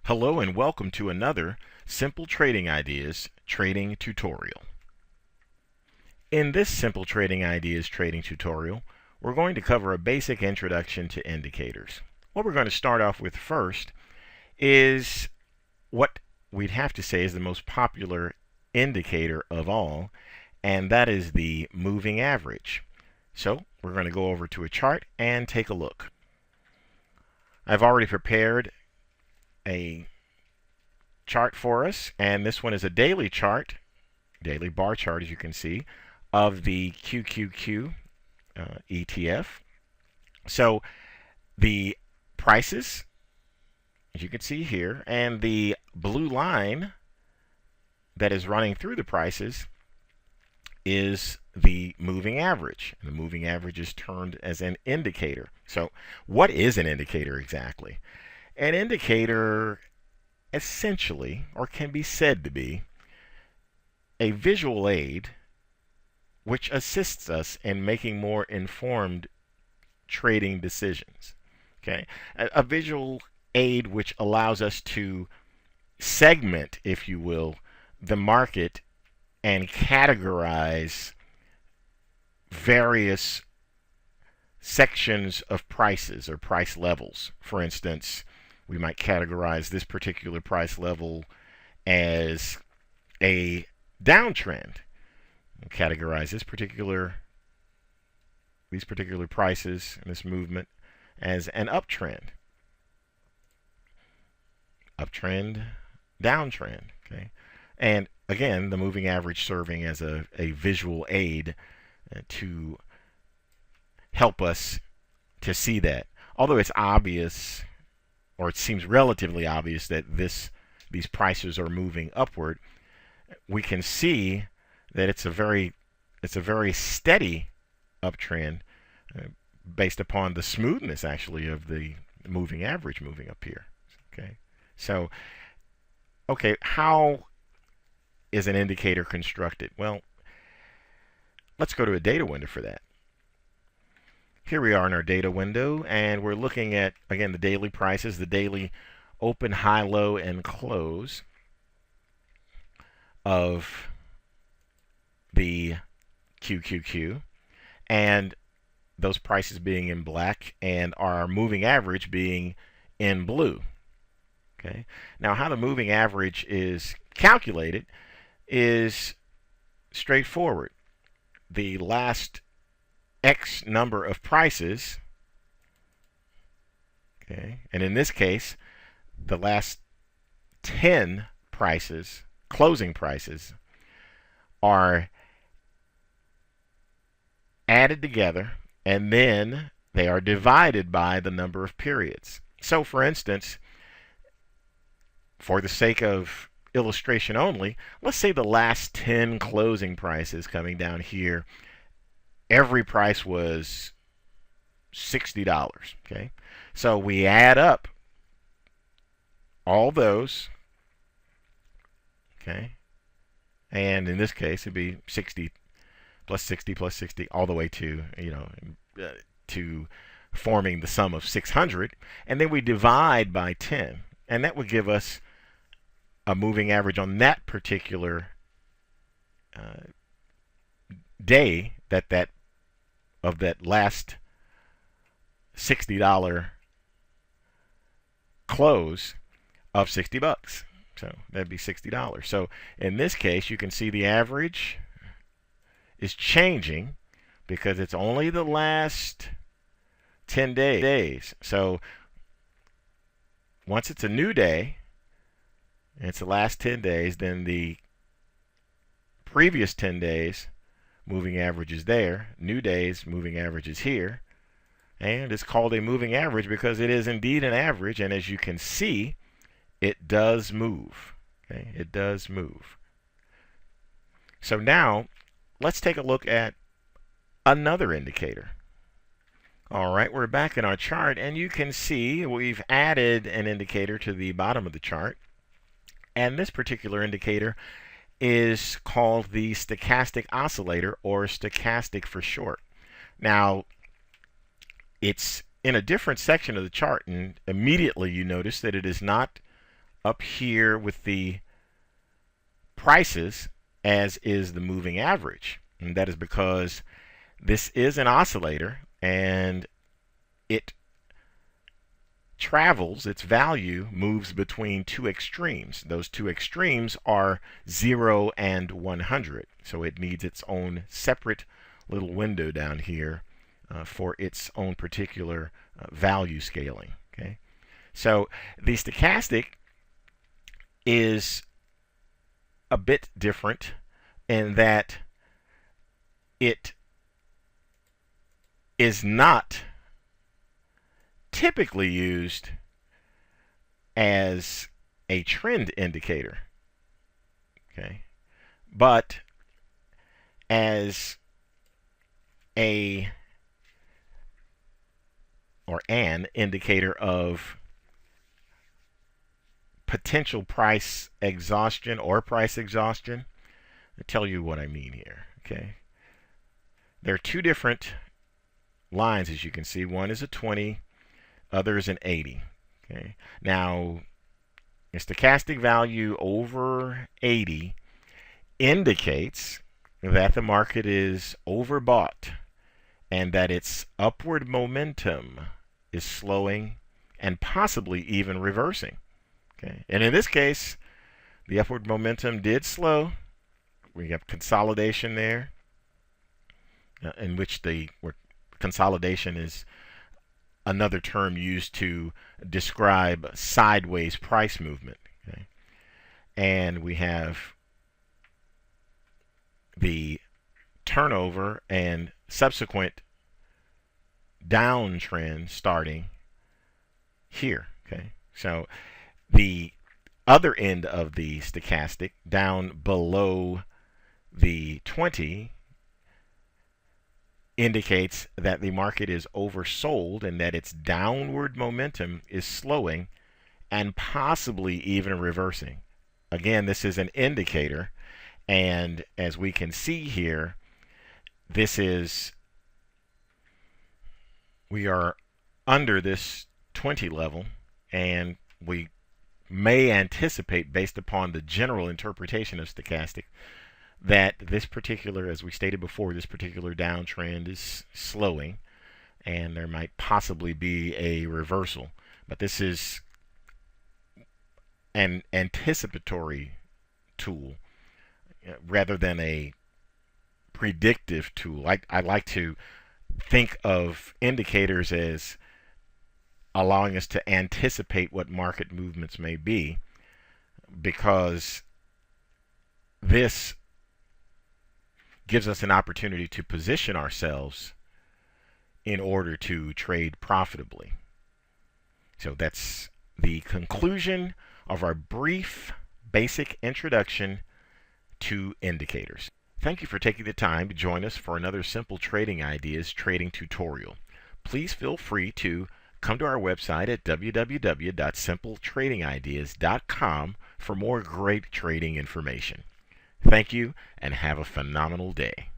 Hello and welcome to another Simple Trading Ideas trading tutorial. In this Simple Trading Ideas trading tutorial, we're going to cover a basic introduction to indicators. What we're going to start off with first is what we'd have to say is the most popular indicator of all, and that is the moving average. So we're going to go over to a chart and take a look. I've already prepared a chart for us, and this one is a daily chart, daily bar chart, as you can see, of the QQQ ETF. So the prices, as you can see here, and the blue line that is running through the prices is the moving average. The moving average is termed as an indicator. So what is an indicator exactly? An indicator essentially, or can be said to be, a visual aid which assists us in making more informed trading decisions. Okay, a visual aid which allows us to segment, if you will, the market and categorize various sections of prices or price levels. For instance, we might categorize this particular price level as a downtrend. We'll categorize these particular prices and this movement as an uptrend. Uptrend, downtrend. Okay, and again, the moving average serving as a visual aid to help us to see that. Although it's obvious, or it seems relatively obvious, that these prices are moving upward, we can see that it's a very steady uptrend based upon the smoothness actually of the moving average moving up here. Okay, so how is an indicator constructed? Well, let's go to a data window for that. Here we are in our data window, and we're looking at, again, the daily prices, the daily open, high, low, and close of the QQQ, and those prices being in black and our moving average being in blue. Okay, now how the moving average is calculated is straightforward. The last X number of prices, okay, and in this case, the last 10 prices, closing prices, are added together, and then they are divided by the number of periods. So, for instance, for the sake of illustration only, let's say the last 10 closing prices coming down here, every price was $60. Okay, so we add up all those. Okay, and in this case it'd be 60 plus 60 plus 60 all the way to to forming the sum of 600, and then we divide by 10, and that would give us a moving average on that particular day of that last $60 close of $60. So that'd be $60. So in this case, you can see the average is changing because it's only the last 10 days. So once it's a new day, and it's the last 10 days, then the previous 10 days moving average is there. New days moving average is here. And it's called a moving average because it is indeed an average, and as you can see, it does move. Okay, it does move. So now let's take a look at another indicator. All right, we're back in our chart, and you can see we've added an indicator to the bottom of the chart, and this particular indicator is called the stochastic oscillator, or stochastic for short. Now, it's in a different section of the chart, and immediately you notice that it is not up here with the prices as is the moving average. And that is because this is an oscillator and it travels, its value moves between two extremes. Those two extremes are 0 and 100. So it needs its own separate little window down here for its own particular value scaling. Okay, so the stochastic is a bit different in that it is not typically used as a trend indicator, okay, but as an indicator of potential price exhaustion or price exhaustion. I'll tell you what I mean here. Okay, there are two different lines, as you can see. One is a 20, other is an 80. Okay, now a stochastic value over 80 indicates that the market is overbought and that its upward momentum is slowing and possibly even reversing. Okay, and in this case, the upward momentum did slow. We have consolidation there, in which consolidation is another term used to describe sideways price movement. Okay, and we have the turnover and subsequent downtrend starting here. Okay, so the other end of the stochastic, down below the 20, indicates that the market is oversold and that its downward momentum is slowing and possibly even reversing. Again, this is an indicator, and as we can see here, we are under this 20 level, and we may anticipate, based upon the general interpretation of stochastic, that this particular, as we stated before, this particular downtrend is slowing and there might possibly be a reversal. But this is an anticipatory tool rather than a predictive tool. I like to think of indicators as allowing us to anticipate what market movements may be, because this gives us an opportunity to position ourselves in order to trade profitably. So that's the conclusion of our brief basic introduction to indicators. Thank you for taking the time to join us for another Simple Trading Ideas trading tutorial. Please feel free to come to our website at www.simpletradingideas.com for more great trading information. Thank you and have a phenomenal day.